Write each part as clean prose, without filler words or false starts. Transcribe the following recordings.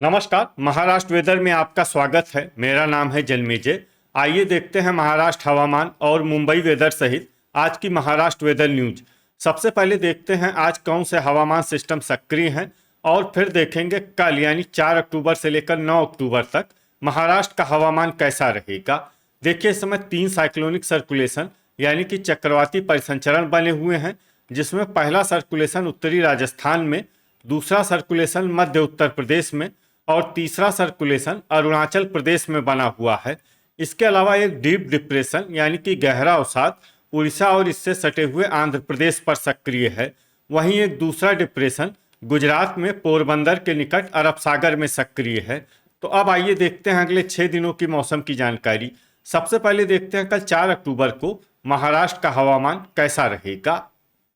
नमस्कार। महाराष्ट्र वेदर में आपका स्वागत है। मेरा नाम है जन्मेजय। आइए देखते हैं महाराष्ट्र हवामान और मुंबई वेदर सहित आज की महाराष्ट्र वेदर न्यूज। सबसे पहले देखते हैं आज कौन से हवामान सिस्टम सक्रिय हैं और फिर देखेंगे कल यानी 4 अक्टूबर से लेकर 9 अक्टूबर तक महाराष्ट्र का हवामान कैसा रहेगा। देखिए, इस समय 3 साइक्लोनिक सर्कुलेशन यानी कि चक्रवाती परिसंचरण बने हुए हैं, जिसमें पहला सर्कुलेशन उत्तरी राजस्थान में, दूसरा सर्कुलेशन मध्य उत्तर प्रदेश में और तीसरा सर्कुलेशन अरुणाचल प्रदेश में बना हुआ है। इसके अलावा एक डीप डिप्रेशन यानी कि गहरा अवसाद उड़ीसा और इससे सटे हुए आंध्र प्रदेश पर सक्रिय है। वहीं एक दूसरा डिप्रेशन गुजरात में पोरबंदर के निकट अरब सागर में सक्रिय है। तो अब आइए देखते हैं अगले 6 दिनों की मौसम की जानकारी। सबसे पहले देखते हैं कल 4 अक्टूबर को महाराष्ट्र का हवामान कैसा रहेगा।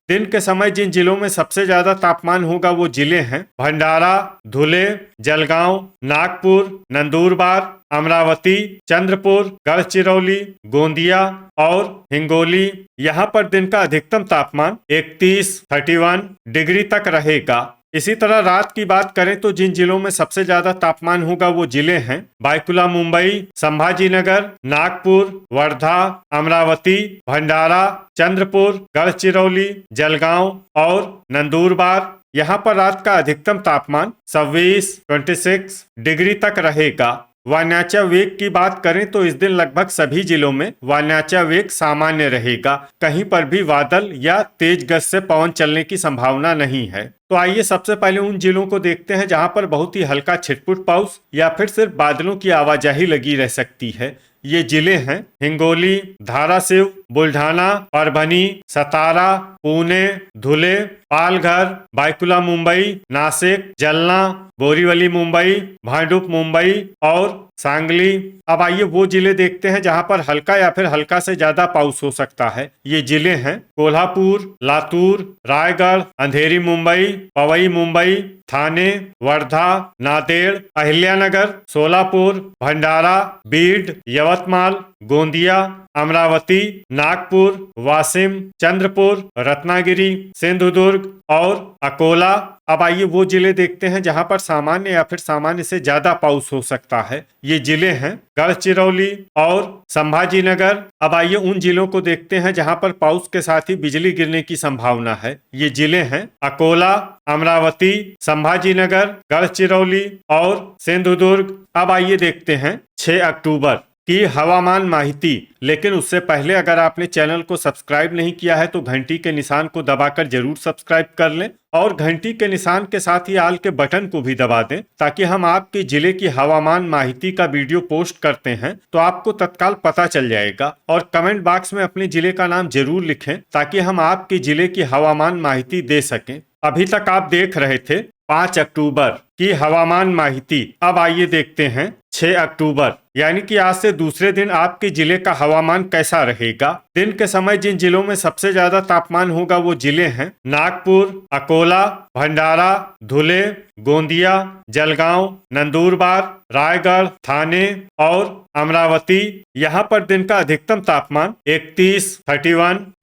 दिन के समय जिन जिलों में सबसे ज्यादा तापमान होगा वो जिले हैं भंडारा, धुले, जलगांव, नागपुर, नंदुरबार, अमरावती, चंद्रपुर, गढ़चिरौली, गोंदिया और हिंगोली। यहाँ पर दिन का अधिकतम तापमान 31 डिग्री तक रहेगा। इसी तरह रात की बात करें तो जिन जिलों में सबसे ज्यादा तापमान होगा वो जिले हैं बायकुला मुंबई, संभाजीनगर, नागपुर, वर्धा, अमरावती, भंडारा, चंद्रपुर, गढ़चिरौली, जलगांव और नंदुरबार। यहाँ पर रात का अधिकतम तापमान 26 डिग्री तक रहेगा। वायनाचा वेग की बात करें तो इस दिन लगभग सभी जिलों में वायनाचा वेग सामान्य रहेगा। कहीं पर भी बादल या तेज गति से पवन चलने की संभावना नहीं है। तो आइए सबसे पहले उन जिलों को देखते हैं जहां पर बहुत ही हल्का छिटपुट पाउस या फिर सिर्फ बादलों की आवाजाही लगी रह सकती है। ये जिले हैं हिंगोली, धाराशिव, बुल्ढाना, परभनी, सतारा, पुणे, धुले, पालघर, बायकुला मुंबई, नासिक, जालना, बोरीवली मुंबई, भांडुप मुंबई और सांगली। अब आइए वो जिले देखते हैं जहां पर हल्का या फिर हल्का से ज्यादा पाउस हो सकता है। ये जिले हैं कोल्हापुर, लातूर, रायगढ़, अंधेरी मुंबई, पवई मुंबई, थाने, वर्धा, नांदेड़, अहिल्यानगर, सोलापुर, भंडारा, बीड, यवतमाल, गोंदिया, अमरावती, नागपुर, वाशिम, चंद्रपुर, रत्नागिरी, सिंधुदुर्ग और अकोला। अब आइए वो जिले देखते हैं जहां पर सामान्य या फिर सामान्य से ज्यादा पाउस हो सकता है। ये जिले हैं गढ़चिरौली और संभाजीनगर। अब आइए उन जिलों को देखते हैं जहां पर पाउस के साथ ही बिजली गिरने की संभावना है। ये जिले हैं अकोला, अमरावती, संभाजीनगर, गढ़चिरौली और सिंधुदुर्ग। अब आइए देखते हैं 6 अक्टूबर की हवामान माहिती। लेकिन उससे पहले अगर आपने चैनल को सब्सक्राइब नहीं किया है तो घंटी के निशान को दबाकर जरूर सब्सक्राइब कर लें और घंटी के निशान के साथ ही आल के बटन को भी दबा दें, ताकि हम आपके जिले की हवामान माहिती का वीडियो पोस्ट करते हैं तो आपको तत्काल पता चल जाएगा। और कमेंट बॉक्स में अपने जिले का नाम जरूर लिखें ताकि हम आपके जिले की हवामान माहिती दे सकें। अभी तक आप देख रहे थे 5 अक्टूबर की हवामान माहिती। अब आइए देखते हैं 6 अक्टूबर यानी कि आज से दूसरे दिन आपके जिले का हवामान कैसा रहेगा। दिन के समय जिन जिलों में सबसे ज्यादा तापमान होगा वो जिले हैं नागपुर, अकोला, भंडारा, धुले, गोंदिया, जलगांव, नंदुरबार, रायगढ़, थाने और अमरावती। यहाँ पर दिन का अधिकतम तापमान 31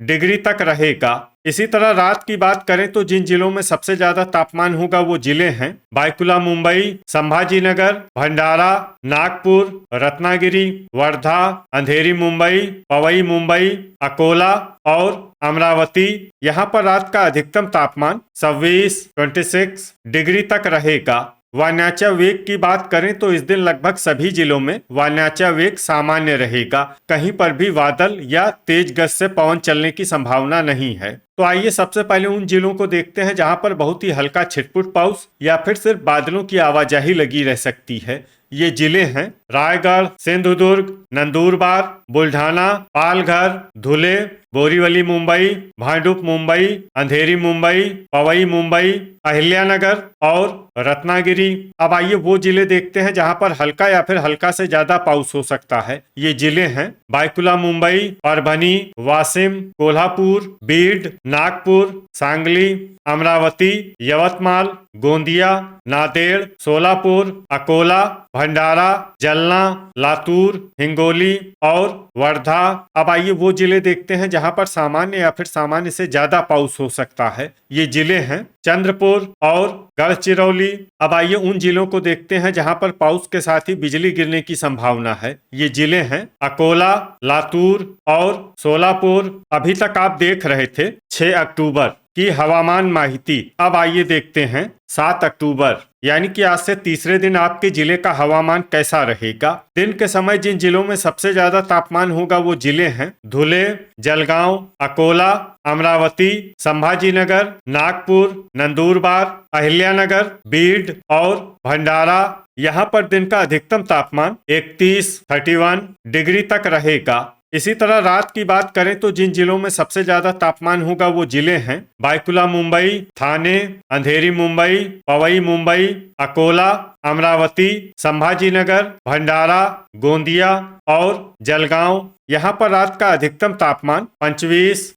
डिग्री तक रहेगा। इसी तरह रात की बात करें तो जिन जिलों में सबसे ज्यादा तापमान होगा वो जिले हैं बायकुला मुंबई, संभाजीनगर, भंडारा, नागपुर, रत्नागिरी, वर्धा, अंधेरी मुंबई, पवई मुंबई, अकोला और अमरावती। यहाँ पर रात का अधिकतम तापमान 26 डिग्री तक रहेगा। वायनाचा वेग की बात करें तो इस दिन लगभग सभी जिलों में वायनाचा वेग सामान्य रहेगा। कहीं पर भी बादल या तेज गति से पवन चलने की संभावना नहीं है। तो आइए सबसे पहले उन जिलों को देखते हैं जहां पर बहुत ही हल्का छिटपुट पाउस या फिर सिर्फ बादलों की आवाजाही लगी रह सकती है। ये जिले हैं रायगढ़, सिंधुदुर्ग, नंदुरबार, बुल्ढाना, पालघर, धुले, बोरीवली मुंबई, भांडुप मुंबई, अंधेरी मुंबई, पवई मुंबई, अहिल्यानगर और रत्नागिरी। अब आइए वो जिले देखते हैं जहां पर हल्का या फिर हल्का से ज्यादा पाउस हो सकता है। ये जिले हैं बायकुला मुंबई, परभनी, वाशिम, कोल्हापुर, बीड, नागपुर, सांगली, अमरावती, यवतमाल, गोंदिया, नांदेड़, सोलापुर, अकोला, भंडारा, जलना, लातूर, हिंगोली और वर्धा। अब आइए वो जिले देखते हैं जहां पर सामान्य या फिर सामान्य से ज्यादा पाउस हो सकता है। ये जिले हैं चंद्रपुर और गढ़चिरौली। अब आइए उन जिलों को देखते हैं जहां पर पाउस के साथ ही बिजली गिरने की संभावना है। ये जिले हैं अकोला, लातूर और सोलापुर। अभी तक आप देख रहे थे 6 अक्टूबर की हवामान माहिती। अब आइए देखते हैं 7 अक्टूबर यानी कि आज से तीसरे दिन आपके जिले का हवामान कैसा रहेगा। दिन के समय जिन जिलों में सबसे ज्यादा तापमान होगा वो जिले हैं धुले, जलगांव, अकोला, अमरावती, संभाजीनगर, नागपुर, नंदुरबार, अहिल्यानगर, बीड और भंडारा। यहाँ पर दिन का अधिकतम तापमान 31 डिग्री तक रहेगा। इसी तरह रात की बात करें तो जिन जिलों में सबसे ज्यादा तापमान होगा वो जिले हैं बायकुला मुंबई, थाने, अंधेरी मुंबई, पवई मुंबई, अकोला, अमरावती, संभाजीनगर, भंडारा, गोंदिया और जलगांव। यहाँ पर रात का अधिकतम तापमान 25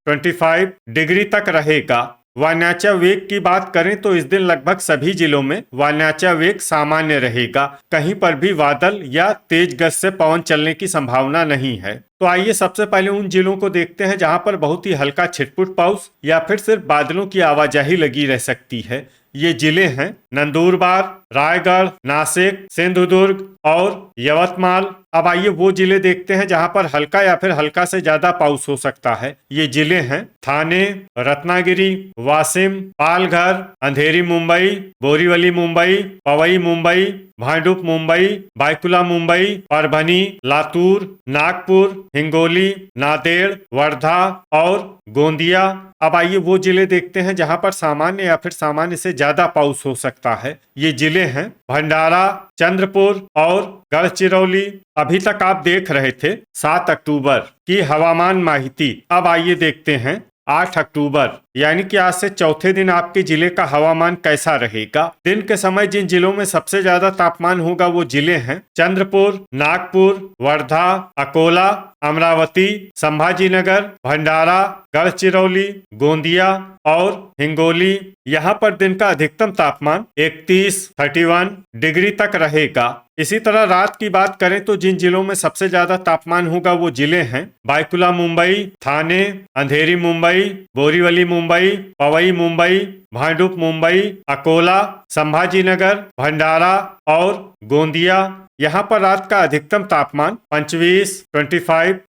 डिग्री तक रहेगा। वायनाचा वेग की बात करें तो इस दिन लगभग सभी जिलों में वायनाचा वेग सामान्य रहेगा। कहीं पर भी बादल या तेज गति से पवन चलने की संभावना नहीं है। तो आइए सबसे पहले उन जिलों को देखते हैं जहां पर बहुत ही हल्का छिटपुट पाउस या फिर सिर्फ बादलों की आवाजाही लगी रह सकती है। ये जिले हैं नंदुरबार, रायगढ़, नासिक, सिंधुदुर्ग और यवतमाल। अब आइए वो जिले देखते हैं जहां पर हल्का या फिर हल्का से ज्यादा पाउस हो सकता है। ये जिले हैं थाने, रत्नागिरी, वाशिम, पालघर, अंधेरी मुंबई, बोरीवली मुंबई, पवई मुंबई, भांडुप मुंबई, बायकुला मुंबई, परभनी, लातूर, नागपुर, हिंगोली, नांदेड़, वर्धा और गोंदिया। अब आइए वो जिले देखते हैं जहां पर सामान्य या फिर सामान्य से ज्यादा पाउस हो सकता है। ये जिले हैं भंडारा, चंद्रपुर और गढ़चिरौली। अभी तक आप देख रहे थे 7 अक्टूबर की हवामान माहिती। अब आइए देखते हैं 8 अक्टूबर यानी कि आज से चौथे दिन आपके जिले का हवामान कैसा रहेगा। दिन के समय जिन जिलों में सबसे ज्यादा तापमान होगा वो जिले हैं चंद्रपुर, नागपुर, वर्धा, अकोला, अमरावती, संभाजीनगर, भंडारा, गढ़चिरौली, गोंदिया और हिंगोली। यहाँ पर दिन का अधिकतम तापमान 31 डिग्री तक रहेगा। इसी तरह रात की बात करें तो जिन जिलों में सबसे ज्यादा तापमान होगा वो जिले हैं बायकुला मुंबई, थाने, अंधेरी मुंबई, बोरीवली मुंबई, पवई मुंबई, भांडुप मुंबई, अकोला, संभाजीनगर, भंडारा और गोंदिया। यहाँ पर रात का अधिकतम तापमान 25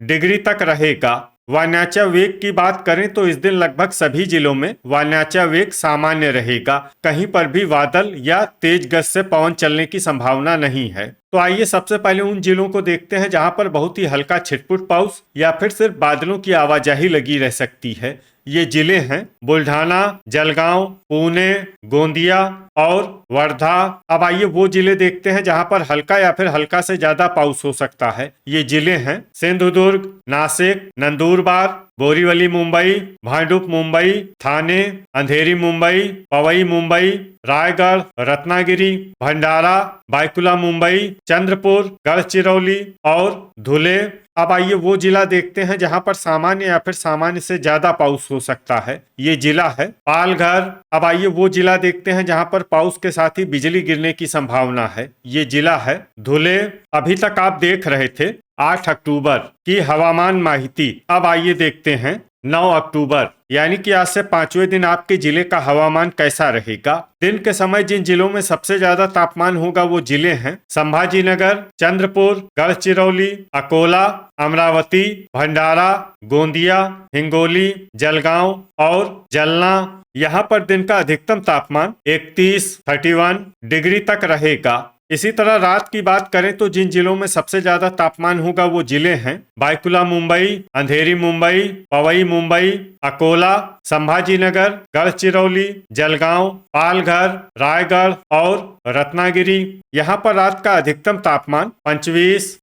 डिग्री तक रहेगा। वायनाचा वेग की बात करें तो इस दिन लगभग सभी जिलों में वायनाचा वेग सामान्य रहेगा। कहीं पर भी बादल या तेज गति से पवन चलने की संभावना नहीं है। तो आइए सबसे पहले उन जिलों को देखते हैं जहां पर बहुत ही हल्का छिटपुट पाउस या फिर सिर्फ बादलों की आवाजाही लगी रह सकती है। ये जिले हैं बुल्ढाना, जलगांव, पुणे, गोंदिया और वर्धा। अब आइए वो जिले देखते हैं जहां पर हल्का या फिर हल्का से ज्यादा पाउस हो सकता है। ये जिले हैं सिंधुदुर्ग, नासिक, नंदुरबार, बोरीवली मुंबई, भांडुप मुंबई, थाने, अंधेरी मुंबई, पवई मुंबई, रायगढ़, रत्नागिरी, भंडारा, बायकुला मुंबई, चंद्रपुर, गढ़चिरौली और धुले। अब आइए वो जिला देखते हैं जहां पर सामान्य या फिर सामान्य से ज्यादा पाउस हो सकता है। ये जिला है पालघर। अब आइए वो जिला देखते हैं जहां पर पाउस के साथ ही बिजली गिरने की संभावना है। ये जिला है धुले। अभी तक आप देख रहे थे 8 अक्टूबर की हवामान माहिती। अब आइए देखते हैं 9 अक्टूबर यानी कि आज से 5वें दिन आपके जिले का हवामान कैसा रहेगा। दिन के समय जिन जिलों में सबसे ज्यादा तापमान होगा वो जिले हैं संभाजीनगर, चंद्रपुर, गढ़चिरौली, अकोला, अमरावती, भंडारा, गोंदिया, हिंगोली, जलगांव और जलना। यहाँ पर दिन का अधिकतम तापमान 31 डिग्री तक रहेगा। इसी तरह रात की बात करें तो जिन जिलों में सबसे ज्यादा तापमान होगा वो जिले हैं बायकुला मुंबई, अंधेरी मुंबई, पवई मुंबई, अकोला, संभाजीनगर, गढ़चिरौली, जलगांव, पालघर, रायगढ़ और रत्नागिरी। यहाँ पर रात का अधिकतम तापमान 25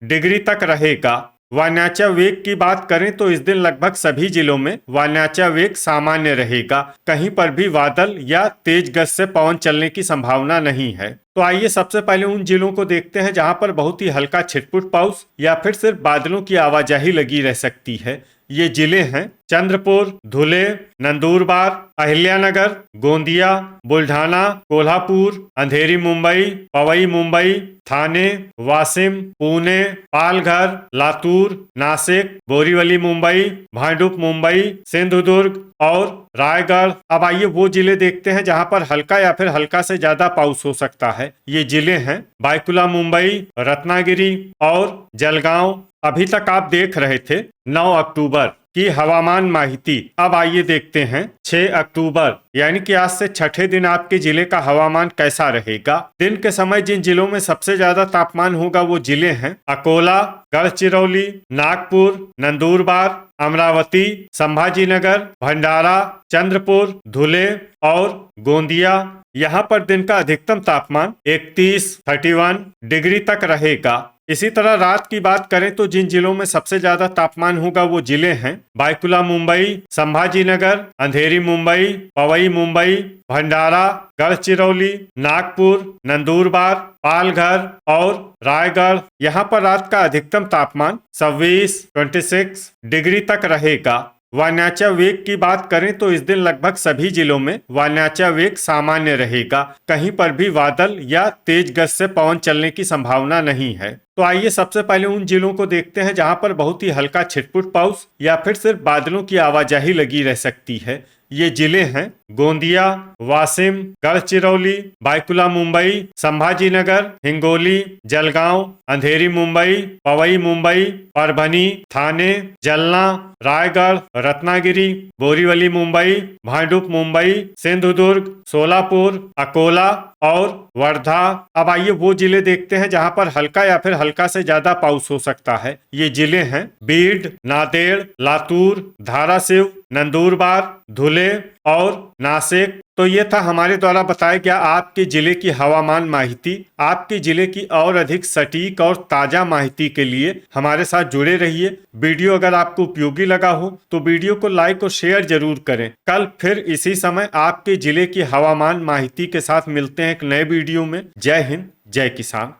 डिग्री तक रहेगा। वायनाचा वेग की बात करें तो इस दिन लगभग सभी जिलों में वायनाचा वेग सामान्य रहेगा। कहीं पर भी बादल या तेज गति से पवन चलने की संभावना नहीं है। तो आइए सबसे पहले उन जिलों को देखते हैं जहां पर बहुत ही हल्का छिटपुट पाउस या फिर सिर्फ बादलों की आवाजाही लगी रह सकती है। ये जिले हैं चंद्रपुर, धुले, नंदुरबार, अहिल्यानगर, गोंदिया, बुल्ढाना, कोल्हापुर, अंधेरी मुंबई, पवई मुंबई, थाने, वाशिम, पुणे, पालघर, लातूर, नासिक, बोरीवली मुंबई, भांडुप मुंबई, सिंधुदुर्ग और रायगढ़। अब आइए वो जिले देखते हैं जहां पर हल्का या फिर हल्का से ज्यादा पाउस हो सकता है। ये जिले हैं बायकुला मुंबई, रत्नागिरी और जलगांव। अभी तक आप देख रहे थे 9 अक्टूबर की हवामान माहिती। अब आइए देखते हैं 6 अक्टूबर यानी कि आज से छठे दिन आपके जिले का हवामान कैसा रहेगा। दिन के समय जिन जिलों में सबसे ज्यादा तापमान होगा वो जिले हैं अकोला, गढ़चिरौली, नागपुर, नंदुरबार, अमरावती, संभाजीनगर, भंडारा, चंद्रपुर, धुले और गोंदिया। यहाँ पर दिन का अधिकतम तापमान 31 डिग्री तक रहेगा। इसी तरह रात की बात करें तो जिन जिलों में सबसे ज्यादा तापमान होगा वो जिले हैं बायकुला मुंबई, संभाजीनगर, अंधेरी मुंबई, पवई मुंबई, भंडारा, गढ़चिरौली, नागपुर, नंदुरबार, पालघर और रायगढ़। यहाँ पर रात का अधिकतम तापमान 26 डिग्री तक रहेगा। वान्याचा वेग की बात करें तो इस दिन लगभग सभी जिलों में वान्याचा वेग सामान्य रहेगा। कहीं पर भी बादल या तेज गति से पवन चलने की संभावना नहीं है। तो आइए सबसे पहले उन जिलों को देखते हैं जहां पर बहुत ही हल्का छिटपुट पाउस या फिर सिर्फ बादलों की आवाजाही लगी रह सकती है। ये जिले हैं गोंदिया, वाशिम, गढ़चिरौली, बायकुला मुंबई, संभाजीनगर, हिंगोली, जलगांव, अंधेरी मुंबई, पवई मुंबई, परभनी, थाने, जलना, रायगढ़, रत्नागिरी, बोरीवली मुंबई, भांडुप मुंबई, सिंधुदुर्ग, सोलापुर, अकोला और वर्धा। अब आइए वो जिले देखते हैं जहां पर हल्का या फिर हल्का से ज्यादा पाउस हो सकता है। ये जिले हैं बीड, नांदेड़, लातूर, धाराशिव, नंदुरबार, धुले और नासिक। तो ये था हमारे द्वारा बताया गया आपके जिले की हवामान माहिती। आपके जिले की और अधिक सटीक और ताजा माहिती के लिए हमारे साथ जुड़े रहिए। वीडियो अगर आपको उपयोगी लगा हो तो वीडियो को लाइक और शेयर जरूर करें। कल फिर इसी समय आपके जिले की हवामान माहिती के साथ मिलते हैं एक नए वीडियो में। जय हिंद, जय किसान।